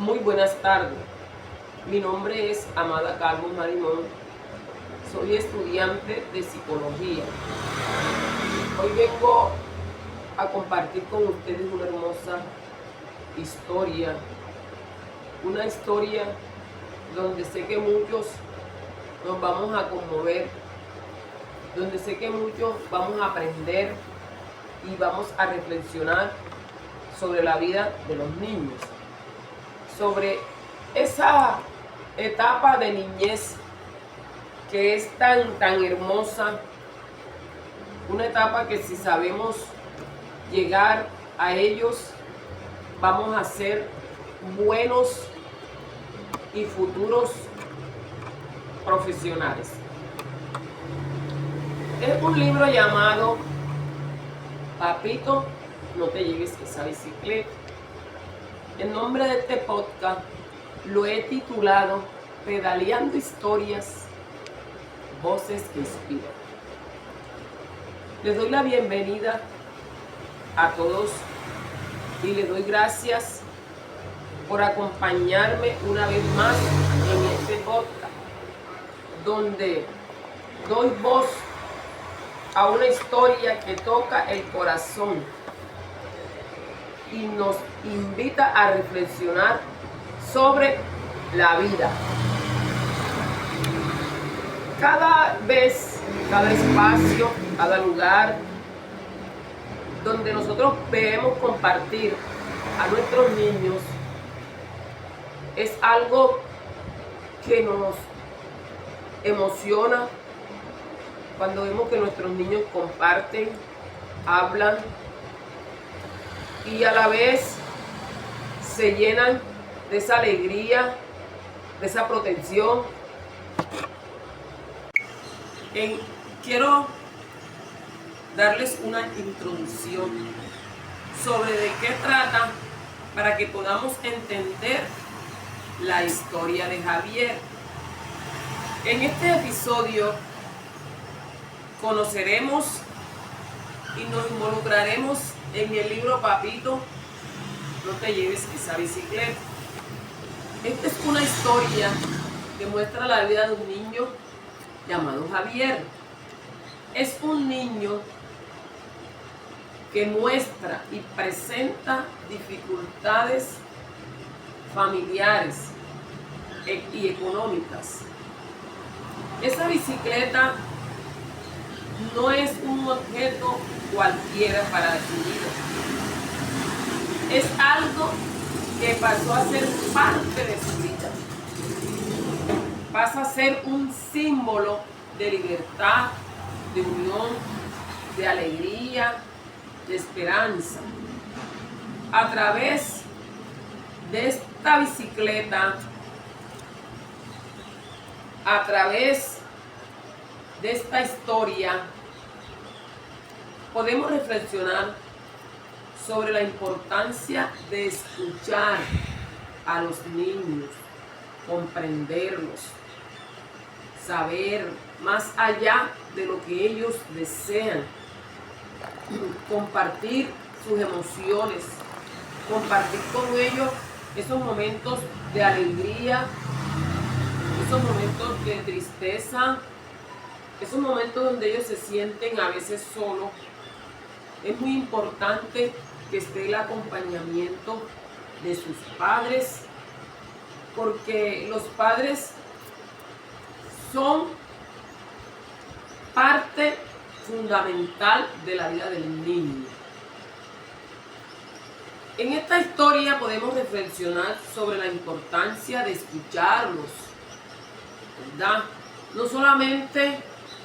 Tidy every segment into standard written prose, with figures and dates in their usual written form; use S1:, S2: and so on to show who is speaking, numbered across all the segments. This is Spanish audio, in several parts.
S1: Muy buenas tardes. Mi nombre es Amada Calvo Marimón. Soy estudiante de psicología. Hoy vengo a compartir con ustedes una hermosa historia. Una historia donde sé que muchos nos vamos a conmover, donde sé que muchos vamos a aprender y vamos a reflexionar sobre la vida de los niños, sobre esa etapa de niñez que es tan hermosa, una etapa que si sabemos llegar a ellos, vamos a ser buenos y futuros profesionales. Es un libro llamado Papito, no te lleves esa bicicleta. El nombre de este podcast lo he titulado Pedaleando Historias, Voces que Inspiran. Les doy la bienvenida a todos y les doy gracias por acompañarme una vez más en este podcast, donde doy voz a una historia que toca el corazón y nos invita a reflexionar sobre la vida. Cada vez, cada espacio, cada lugar donde nosotros debemos compartir a nuestros niños es algo que nos emociona cuando vemos que nuestros niños comparten, hablan y a la vez se llenan de esa alegría, de esa protección. Quiero darles una introducción sobre de qué trata para que podamos entender la historia de Javier. En este episodio conoceremos y nos involucraremos en el libro Papito, no te lleves esa bicicleta. Esta es una historia que muestra la vida de un niño llamado Javier. Es un niño que muestra y presenta dificultades familiares y económicas. Esa bicicleta no es un objeto cualquiera para su vida. Es algo que pasó a ser parte de su vida. Pasa a ser un símbolo de libertad, de unión, de alegría, de esperanza. A través de esta bicicleta, a través de esta historia, podemos reflexionar sobre la importancia de escuchar a los niños, comprenderlos, saber más allá de lo que ellos desean, compartir sus emociones, compartir con ellos esos momentos de alegría, esos momentos de tristeza, esos momentos donde ellos se sienten a veces solos. Es muy importante que esté el acompañamiento de sus padres, porque los padres son parte fundamental de la vida del niño. En esta historia podemos reflexionar sobre la importancia de escucharlos, ¿verdad? No solamente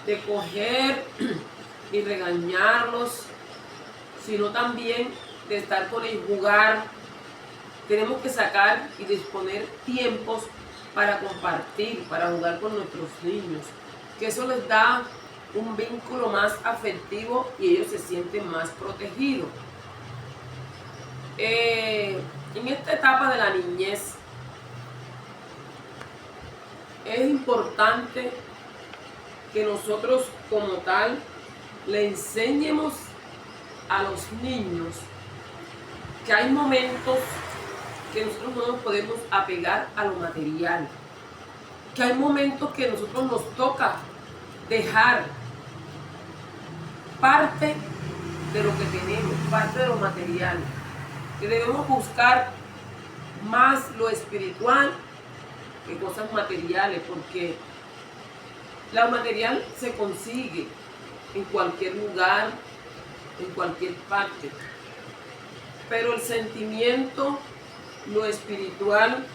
S1: de coger y regañarlos, sino también de estar con ellos, jugar. Tenemos que sacar y disponer tiempos para compartir, para jugar con nuestros niños, que eso les da un vínculo más afectivo y ellos se sienten más protegidos. En esta etapa de la niñez es importante que nosotros como tal le enseñemos a los niños que hay momentos que nosotros no nos podemos apegar a lo material, que hay momentos que a nosotros nos toca dejar parte de lo que tenemos, parte de lo material, que debemos buscar más lo espiritual que cosas materiales, porque lo material se consigue en cualquier lugar, en cualquier parte, pero el sentimiento, lo espiritual,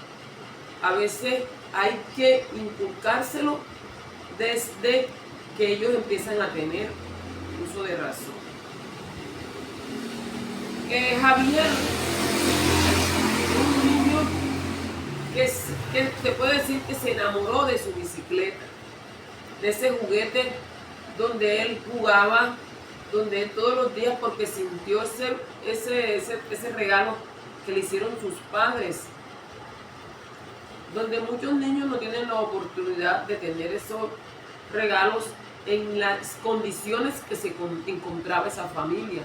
S1: a veces hay que inculcárselo desde que ellos empiezan a tener uso de razón. Javier, un niño que se puede decir que se enamoró de su bicicleta, de ese juguete donde él jugaba, donde él todos los días, porque sintió ese regalo que le hicieron sus padres, donde muchos niños no tienen la oportunidad de tener esos regalos en las condiciones que se encontraba esa familia.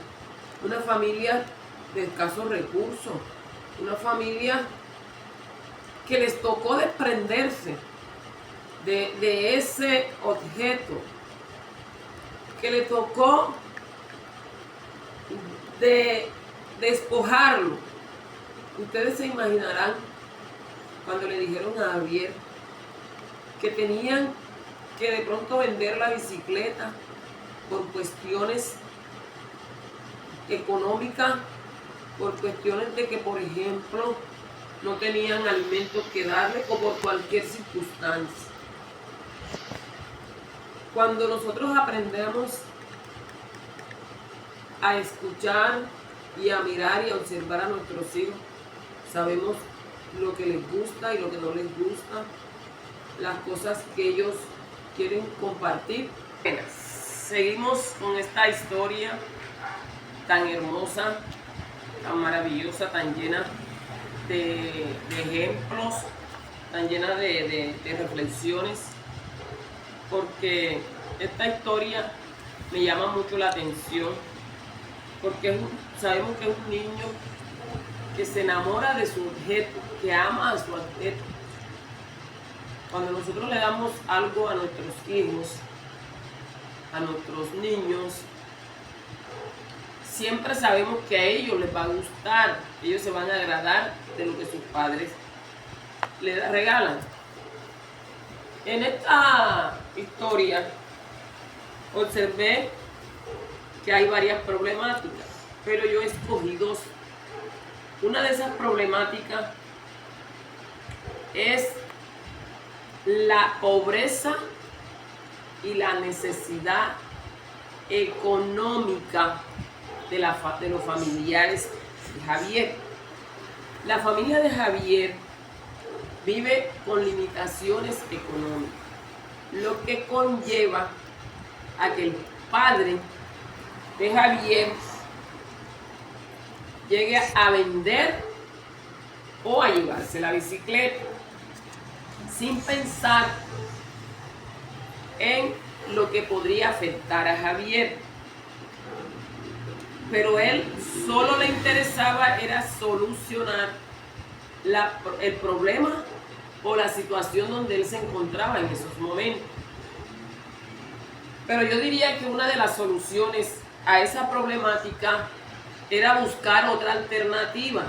S1: Una familia de escasos recursos, una familia que les tocó desprenderse de ese objeto, que le tocó de despojarlo. Ustedes se imaginarán cuando le dijeron a Javier que tenían que de pronto vender la bicicleta por cuestiones económicas, por cuestiones de que, por ejemplo, no tenían alimentos que darle o por cualquier circunstancia. Cuando nosotros aprendemos a escuchar y a mirar y a observar a nuestros hijos, sabemos lo que les gusta y lo que no les gusta, las cosas que ellos quieren compartir. Bueno, seguimos con esta historia tan hermosa, tan maravillosa, tan llena de ejemplos, tan llena de reflexiones, porque esta historia me llama mucho la atención, porque sabemos que es un niño que se enamora de su objeto, que ama a su objeto. Cuando nosotros le damos algo a nuestros hijos, a nuestros niños, siempre sabemos que a ellos les va a gustar, ellos se van a agradar de lo que sus padres les regalan. En esta historia observé que hay varias problemáticas, pero yo escogí dos. Una de esas problemáticas es la pobreza y la necesidad económica de los familiares de Javier. La familia de Javier vive con limitaciones económicas, lo que conlleva a que el padre de Javier llegue a vender o a llevarse la bicicleta sin pensar en lo que podría afectar a Javier. Pero él solo le interesaba era solucionar el problema o la situación donde él se encontraba en esos momentos. Pero yo diría que una de las soluciones a esa problemática era buscar otra alternativa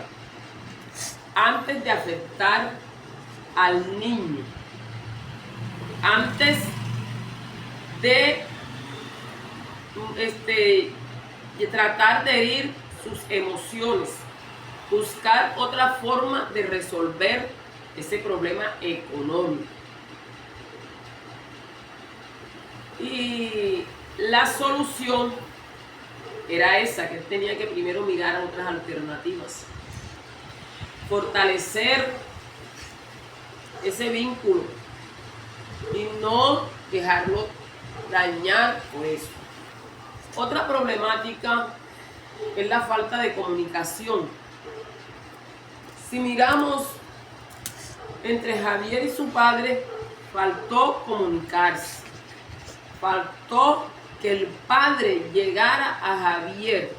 S1: antes de afectar al niño, antes de tratar de herir sus emociones, buscar otra forma de resolver ese problema económico. Y la solución era esa, que él tenía que primero mirar a otras alternativas, fortalecer ese vínculo y no dejarlo dañar por eso. Otra problemática es la falta de comunicación. Si miramos entre Javier y su padre, faltó comunicarse, faltó que el padre llegara a Javier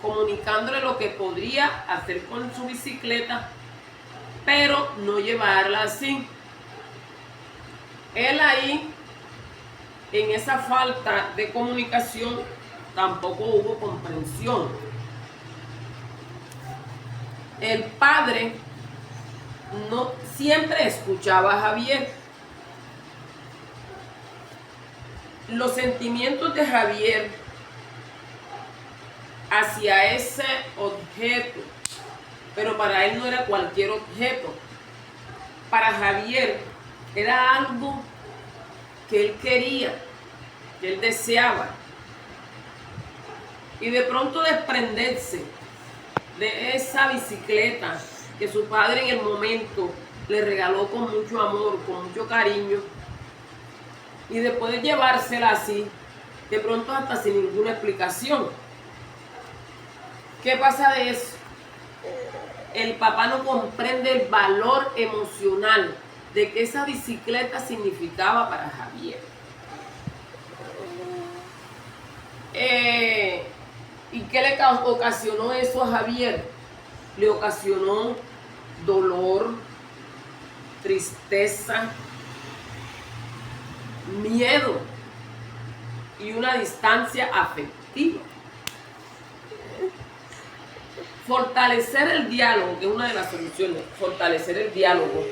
S1: comunicándole lo que podría hacer con su bicicleta pero no llevarla así. Él ahí, en esa falta de comunicación, tampoco hubo comprensión. El padre no siempre escuchaba a Javier. Los sentimientos de Javier hacia ese objeto, pero para él no era cualquier objeto. Para Javier era algo que él quería, que él deseaba. Y de pronto desprenderse de esa bicicleta que su padre en el momento le regaló con mucho amor, con mucho cariño, y después de llevársela así, de pronto hasta sin ninguna explicación. ¿Qué pasa de eso? El papá no comprende el valor emocional de que esa bicicleta significaba para Javier. ¿Y qué le ocasionó eso a Javier? Le ocasionó dolor, tristeza, miedo y una distancia afectiva. Fortalecer el diálogo, que es una de las soluciones, fortalecer el diálogo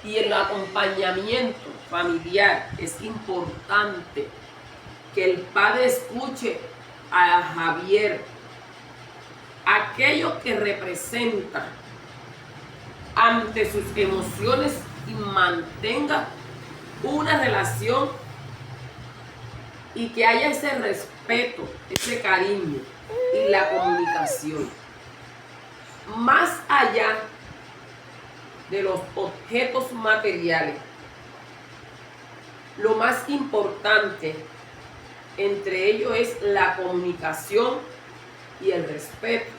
S1: y el acompañamiento familiar. Es importante que el padre escuche a Javier, aquello que representa ante sus emociones, y mantenga una relación y que haya ese respeto, ese cariño y la comunicación. Más allá de los objetos materiales, lo más importante entre ellos es la comunicación y el respeto,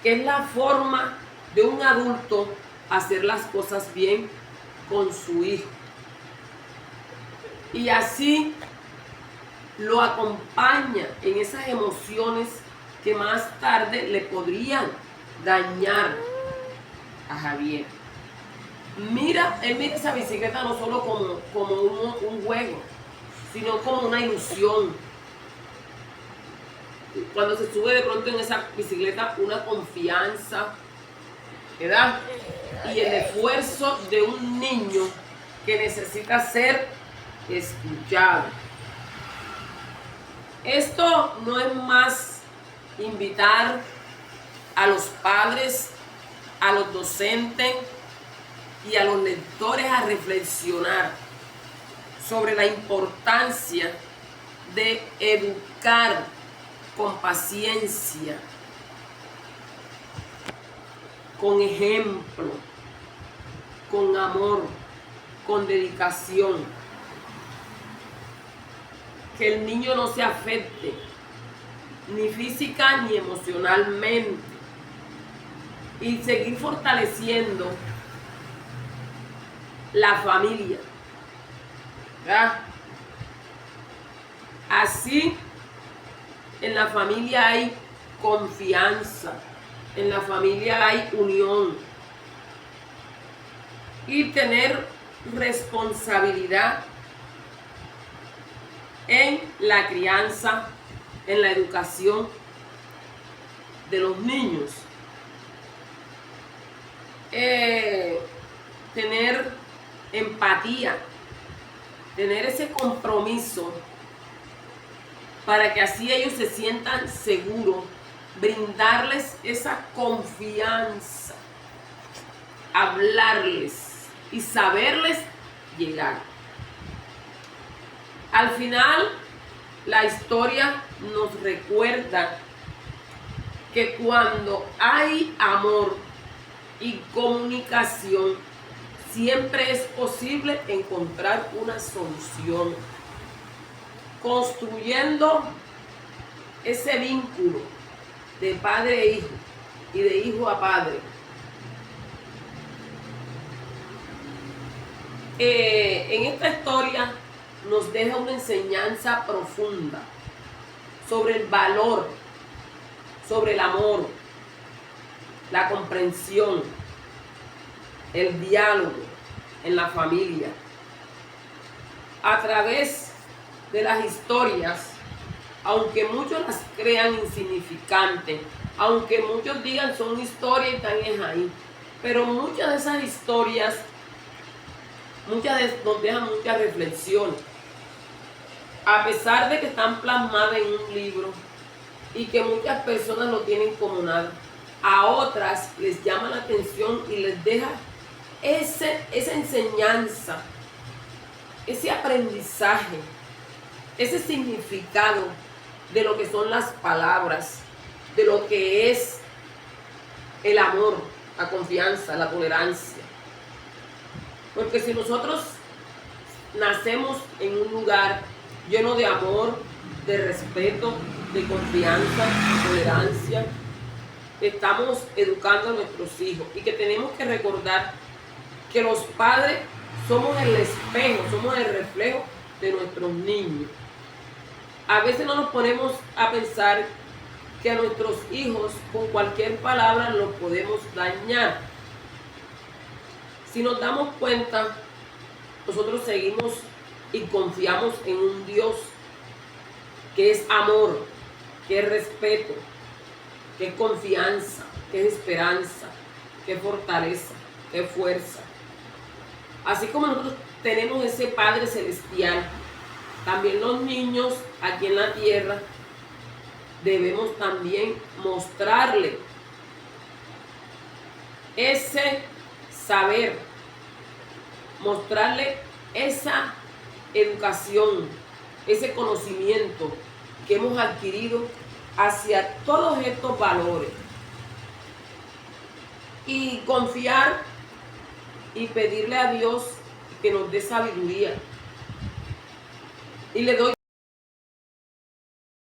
S1: que es la forma de un adulto hacer las cosas bien con su hijo. Y así lo acompaña en esas emociones que más tarde le podrían dañar a Javier. Él mira esa bicicleta no solo como un juego, sino como una ilusión. Cuando se sube de pronto en esa bicicleta, una confianza, ¿verdad? Y el esfuerzo de un niño que necesita ser escuchado. Esto no es más invitar a los padres, a los docentes y a los lectores a reflexionar sobre la importancia de educar con paciencia, con ejemplo, con amor, con dedicación. Que el niño no se afecte, ni física ni emocionalmente. Y seguir fortaleciendo la familia, ¿verdad? Así, en la familia hay confianza, en la familia hay unión. Y tener responsabilidad en la crianza, en la educación de los niños. Tener empatía, tener ese compromiso para que así ellos se sientan seguros, brindarles esa confianza, hablarles y saberles llegar. Al final, la historia nos recuerda que cuando hay amor y comunicación, siempre es posible encontrar una solución, construyendo ese vínculo de padre a hijo y de hijo a padre. En esta historia nos deja una enseñanza profunda sobre el valor, sobre el amor, la comprensión el diálogo en la familia. A través de las historias, aunque muchos las crean insignificantes, aunque muchos digan son historias y están ahí, pero muchas de esas historias, nos dejan muchas reflexiones. A pesar de que están plasmadas en un libro y que muchas personas lo tienen como nada, a otras les llama la atención y les deja esa enseñanza, ese aprendizaje, ese significado de lo que son las palabras, de lo que es el amor, la confianza, la tolerancia. Porque si nosotros nacemos en un lugar lleno de amor, de respeto, de confianza, de tolerancia, estamos educando a nuestros hijos y que tenemos que recordar que los padres somos el espejo, somos el reflejo de nuestros niños. A veces no nos ponemos a pensar que a nuestros hijos con cualquier palabra los podemos dañar. Si nos damos cuenta, nosotros seguimos y confiamos en un Dios que es amor, que es respeto, que es confianza, que es esperanza, que es fortaleza, que es fuerza. Así como nosotros tenemos ese Padre Celestial, también los niños aquí en la tierra debemos también mostrarle ese saber, mostrarle esa educación, ese conocimiento que hemos adquirido hacia todos estos valores. Y confiar y pedirle a Dios que nos dé sabiduría. Y le doy